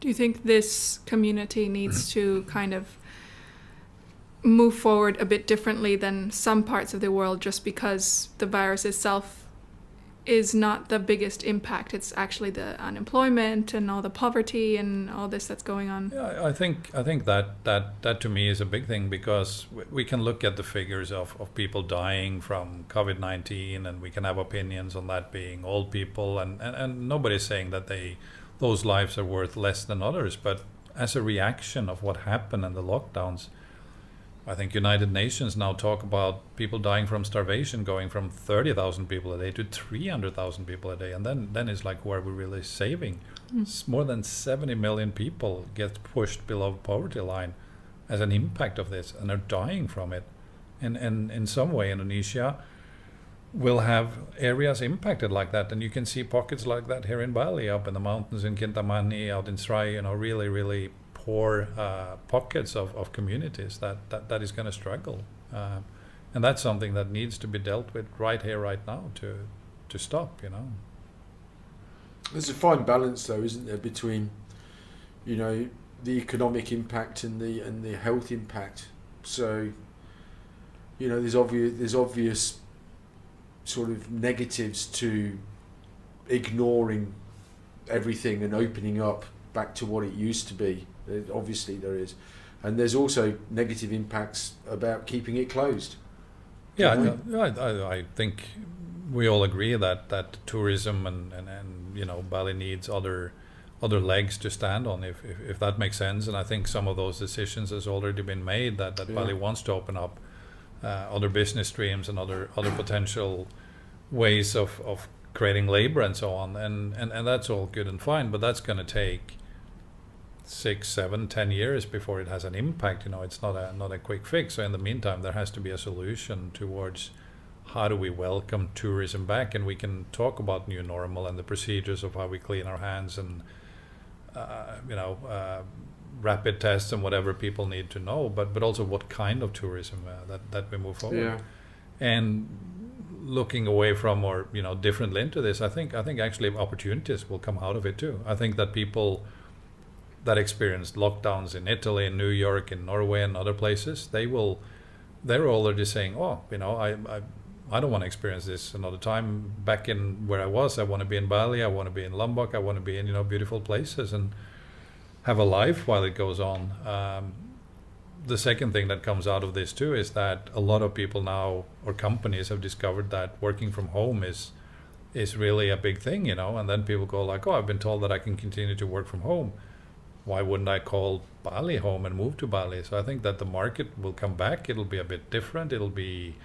Do you think this community needs to kind of move forward a bit differently than some parts of the world just because the virus itself is not the biggest impact? It's actually the unemployment and all the poverty and all this that's going on. Yeah, I think that to me is a big thing, because we can look at the figures of people dying from COVID-19, and we can have opinions on that being old people, and nobody's saying that those lives are worth less than others. But as a reaction of what happened in the lockdowns, I think United Nations now talk about people dying from starvation going from 30,000 people a day to 300,000 people a day. And then it's like, who are we really saving? More than 70 million people get pushed below poverty line as an impact of this, and are dying from it. And in some way, Indonesia will have areas impacted like that. And you can see pockets like that here in Bali, up in the mountains in Kintamani, out in Serai, really, really poor pockets of communities that is going to struggle, and that's something that needs to be dealt with right here, right now, to stop. There's a fine balance, though, isn't there, between the economic impact and the health impact. So there's obvious sort of negatives to ignoring everything and opening up back to what it used to be. Obviously there is, and there's also negative impacts about keeping it closed. Yeah, I think we all agree that tourism and Bali needs other legs to stand on, if that makes sense. And I think some of those decisions has already been made, that Bali wants to open up other business streams and other potential ways of creating labor and so on, and that's all good and fine, but that's going to take 6, 7, 10 years before it has an impact. It's not a quick fix. So in the meantime, there has to be a solution towards how do we welcome tourism back, and we can talk about new normal and the procedures of how we clean our hands and rapid tests and whatever people need to know, but also what kind of tourism that we move forward. Yeah. And looking away from, or differently into this, I think actually opportunities will come out of it too. I think that people that experienced lockdowns in Italy, in New York, in Norway, and other places, they're already saying, I don't want to experience this another time back in where I was. I want to be in Bali, I want to be in Lombok, I want to be in beautiful places and have a life while it goes on. The second thing that comes out of this too is that a lot of people now, or companies, have discovered that working from home is really a big thing, and then people go like, I've been told that I can continue to work from home. Why wouldn't I call Bali home and move to Bali? So I think that the market will come back. It'll be a bit different. It'll be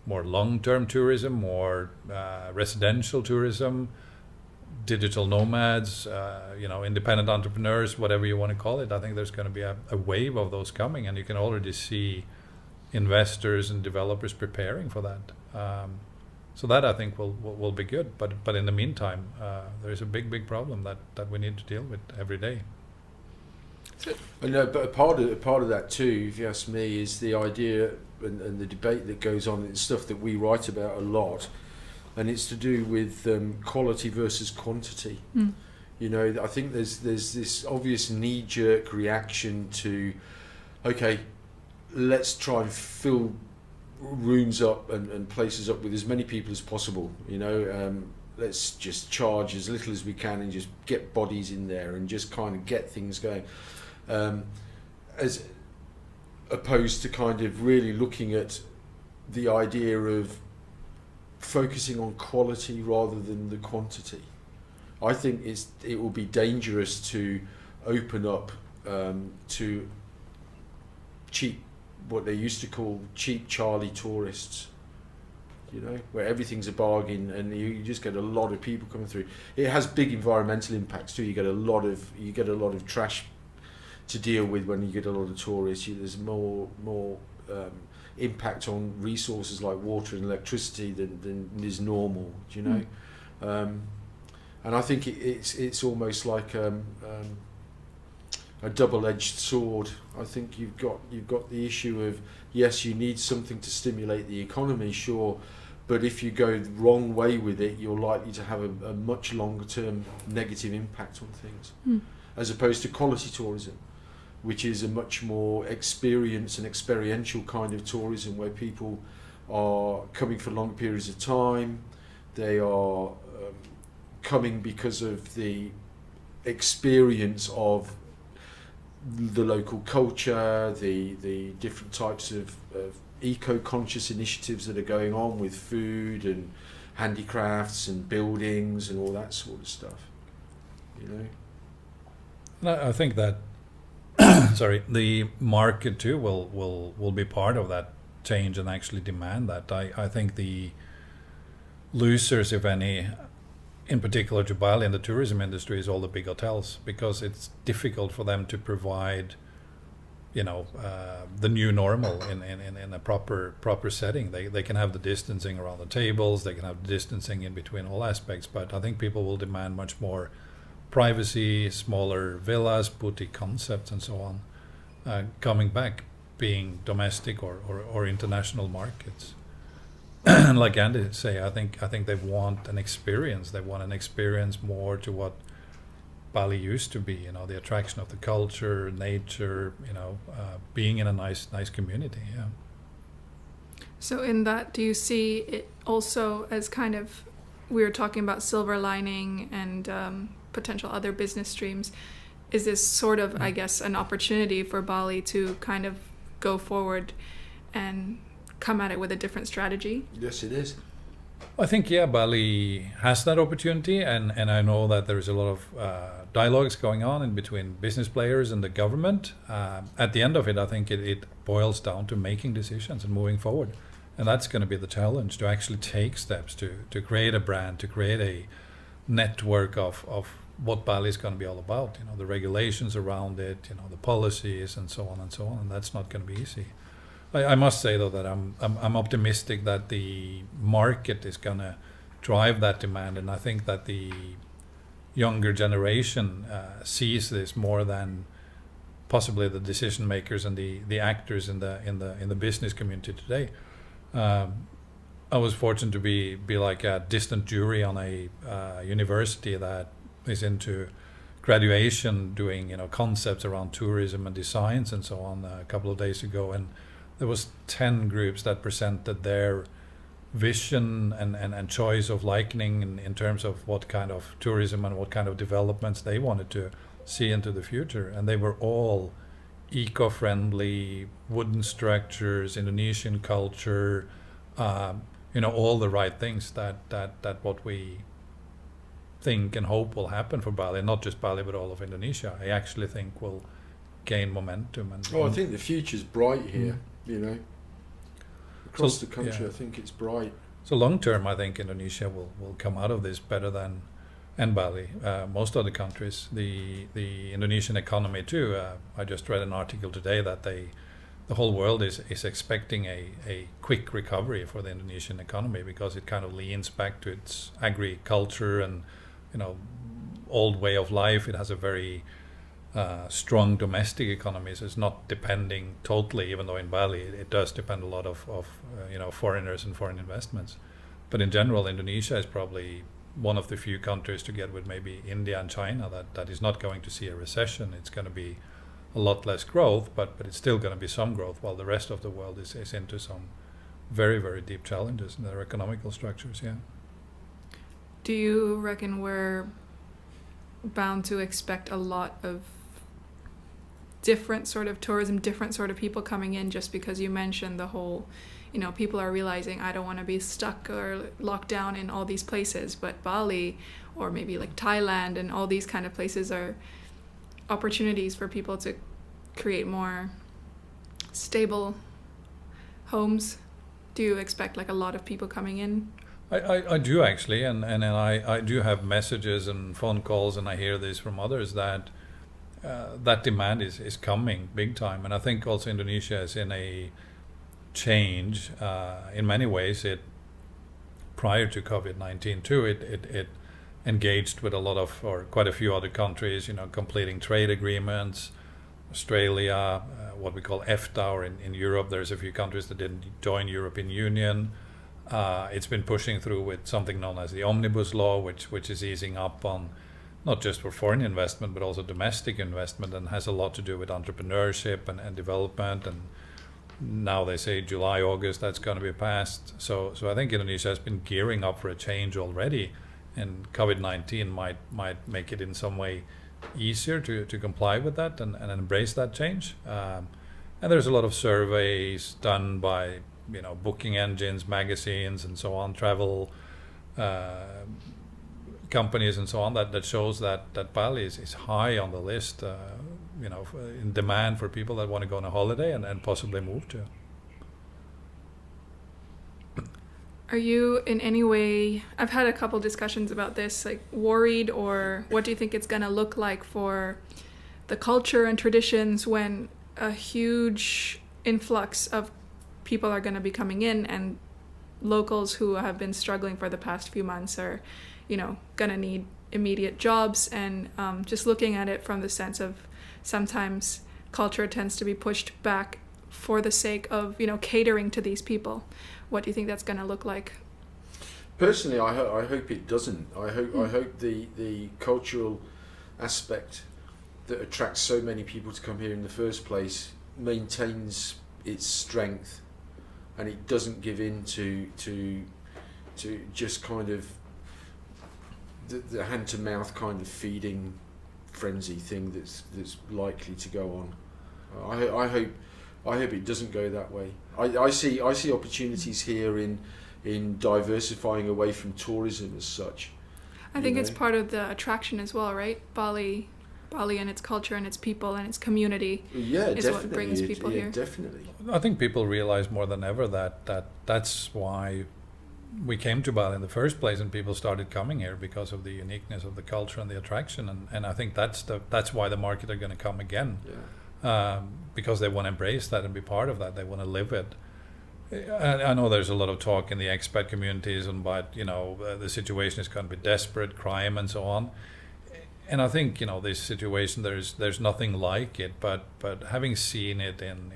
more long-term tourism, more residential tourism, digital nomads, independent entrepreneurs, whatever you want to call it. I think there's going to be a wave of those coming, and you can already see investors and developers preparing for that. So that I think will be good. But in the meantime, there is a big problem that we need to deal with every day. But a part of that too, if you ask me, is the idea and the debate that goes on. It's stuff that we write about a lot, and it's to do with quality versus quantity. I think there's this obvious knee-jerk reaction to, okay, let's try and fill rooms up and places up with as many people as possible. Let's just charge as little as we can and just get bodies in there and just kind of get things going. As opposed to kind of really looking at the idea of focusing on quality rather than the quantity. I think it will be dangerous to open up to cheap, what they used to call cheap Charlie tourists, where everything's a bargain and you just get a lot of people coming through. It has big environmental impacts too. You get a lot of trash to deal with when you get a lot of tourists. There's more impact on resources like water and electricity than is normal. And I think it's almost like a double-edged sword. I think you've got the issue of, yes, you need something to stimulate the economy, sure, but if you go the wrong way with it, you're likely to have a much longer-term negative impact on things. as opposed to quality tourism, which is a much more experience and experiential kind of tourism where people are coming for long periods of time. They are coming because of the experience of the local culture, the different types of eco-conscious initiatives that are going on with food and handicrafts and buildings and all that sort of stuff, you know. I think that the market too will be part of that change and actually demand that. I think the losers, if any, in particular to Bali and the tourism industry, is all the big hotels, because it's difficult for them to provide, the new normal in a proper setting. They can have the distancing around the tables, they can have the distancing in between all aspects, but I think people will demand much more privacy, smaller villas, boutique concepts, and so on, coming back, being domestic or international markets. And like Andy say, I think they want an experience. They want an experience more to what Bali used to be. The attraction of the culture, nature. Being in a nice community. Yeah. So in that, do you see it also as kind of, we were talking about silver lining and potential other business streams? Is this sort of, I guess, an opportunity for Bali to kind of go forward and come at it with a different strategy? Yes, it is. I think, Bali has that opportunity, and I know that there is a lot of dialogues going on in between business players and the government. At the end of it, I think it boils down to making decisions and moving forward. And that's going to be the challenge, to actually take steps to create a brand, to create a network of what Bali is going to be all about. The regulations around it, the policies, and so on and so on. And that's not going to be easy. I must say though that I'm optimistic that the market is going to drive that demand, and I think that the younger generation sees this more than possibly the decision makers and the actors in the business community today. I was fortunate to be like a distant jury on a university that is into graduation, doing concepts around tourism and designs and so on a couple of days ago, and there was 10 groups that presented their vision and choice of likening in terms of what kind of tourism and what kind of developments they wanted to see into the future. And they were all eco-friendly, wooden structures, Indonesian culture, all the right things that what we think and hope will happen for Bali, not just Bali but all of Indonesia. I actually think will gain momentum. I think the future's bright here. Across the country, I think it's bright. So long term, I think Indonesia will come out of this better than Bali. Most other countries, the Indonesian economy too. I just read an article today that the whole world is expecting a quick recovery for the Indonesian economy, because it kind of leans back to its agriculture and old way of life. It has a very strong domestic economy, so it's not depending totally, even though in Bali it does depend a lot of foreigners and foreign investments. But in general, Indonesia is probably one of the few countries, together with maybe India and China, that is not going to see a recession. It's going to be a lot less growth, but it's still going to be some growth, while the rest of the world is into some very, very deep challenges in their economical structures. Yeah. Do you reckon we're bound to expect a lot of different sort of tourism, different sort of people coming in, just because you mentioned the whole, people are realizing I don't want to be stuck or locked down in all these places, but Bali or maybe like Thailand and all these kind of places are opportunities for people to create more stable homes. Do you expect like a lot of people coming in? I do actually, and I do have messages and phone calls, and I hear this from others that that demand is coming big time. And I think also Indonesia is in a change in many ways. It prior to COVID-19 too, it engaged with a lot of, or quite a few other countries, completing trade agreements. Australia, what we call EFTA, or in Europe, there's a few countries that didn't join European Union. It's been pushing through with something known as the Omnibus Law, which is easing up on not just for foreign investment, but also domestic investment, and has a lot to do with entrepreneurship and development. And now they say July, August, that's going to be passed. So I think Indonesia has been gearing up for a change already, and COVID-19 might make it in some way easier to comply with that and embrace that change. And there's a lot of surveys done by booking engines, magazines, and so on, travel companies and so on, that shows that Bali is high on the list, in demand for people that want to go on a holiday and possibly move to. Are you in any way, I've had a couple discussions about this, like worried, or what do you think it's going to look like for the culture and traditions when a huge influx of people are going to be coming in, and locals who have been struggling for the past few months are going to need immediate jobs, and just looking at it from the sense of sometimes culture tends to be pushed back for the sake of catering to these people. What do you think that's going to look like? Personally, I hope it doesn't. I hope the cultural aspect that attracts so many people to come here in the first place maintains its strength, and it doesn't give in to just kind of the hand to mouth kind of feeding frenzy thing that's likely to go on. I hope it doesn't go that way. I see opportunities here in diversifying away from tourism as such. I think it's part of the attraction as well, right? Bali and its culture and its people and its community is what brings people here. Definitely. I think people realize more than ever that's why we came to Bali in the first place, and people started coming here because of the uniqueness of the culture and the attraction, and I think that's why the market are going to come again, because they want to embrace that and be part of that. They want to live it. I know there's a lot of talk in the expat communities about the situation is going to be desperate, crime and so on. And I think this situation there's nothing like it, but having seen it in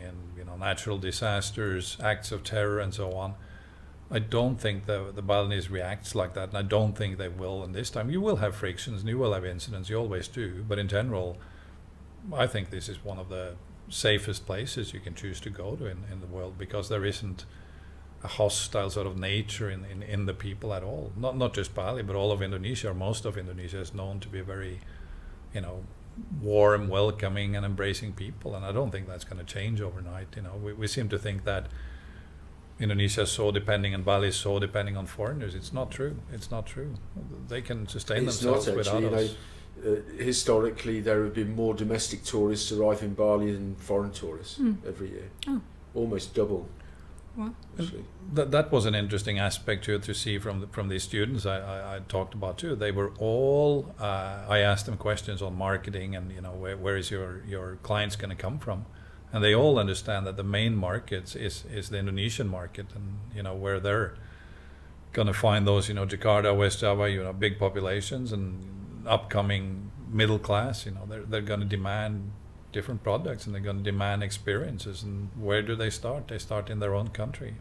natural disasters, acts of terror and so on, I don't think the Balinese reacts like that, and I don't think they will. And this time you will have frictions and you will have incidents, you always do, but in general I think this is one of the safest places you can choose to go to in the world, because there isn't a hostile sort of nature in the people at all. Not just Bali, but all of Indonesia, or most of Indonesia, is known to be very, warm, welcoming, and embracing people. And I don't think that's going to change overnight. We seem to think that Indonesia is so depending and Bali is so depending on foreigners. It's not true. They can sustain themselves without us. Historically, there have been more domestic tourists arrive in Bali than foreign tourists every year. Oh. Almost double. Wow. That was an interesting aspect to see from these students I talked about too. They were all, I asked them questions on marketing and where is your clients going to come from, and they all understand that the main markets is the Indonesian market, and where they're going to find those Jakarta, West Java, big populations and upcoming middle class. They're going to demand different products, and they're going to demand experiences. And where do they start? They start in their own country.